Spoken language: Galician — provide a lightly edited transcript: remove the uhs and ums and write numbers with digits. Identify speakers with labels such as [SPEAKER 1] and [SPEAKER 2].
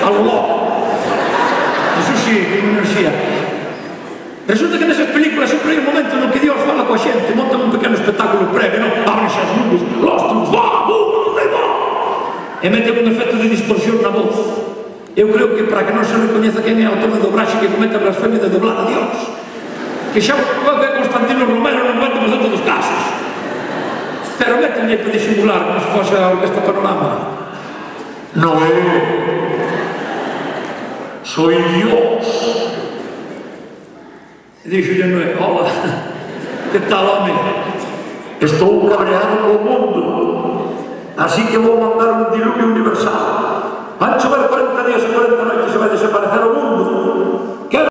[SPEAKER 1] a lo loco. Eso sí, con enerxía. Resulta que nesas películas sempre hai un momento no que Dios fala coa xente, montan un pequeno espectáculo previo, non? Abrense as nubes, lostros, e meten un efecto de distorsión na voz. Eu creo que para que non se recoñeza quen é o autor de dobraxe que comete a blasfemia de doblar a Dios, que xa o é Constantino Romero no 90% dos casos, pero metenle para disimular como se fose a Orquesta Panorama. Noé, soy Dios. E dixo Noé, hola, que tal, home? Estou cabreado co mundo, así que vou mandar un diluvio universal. Van chover 40 días e 40 noites e vai desaparecer o mundo.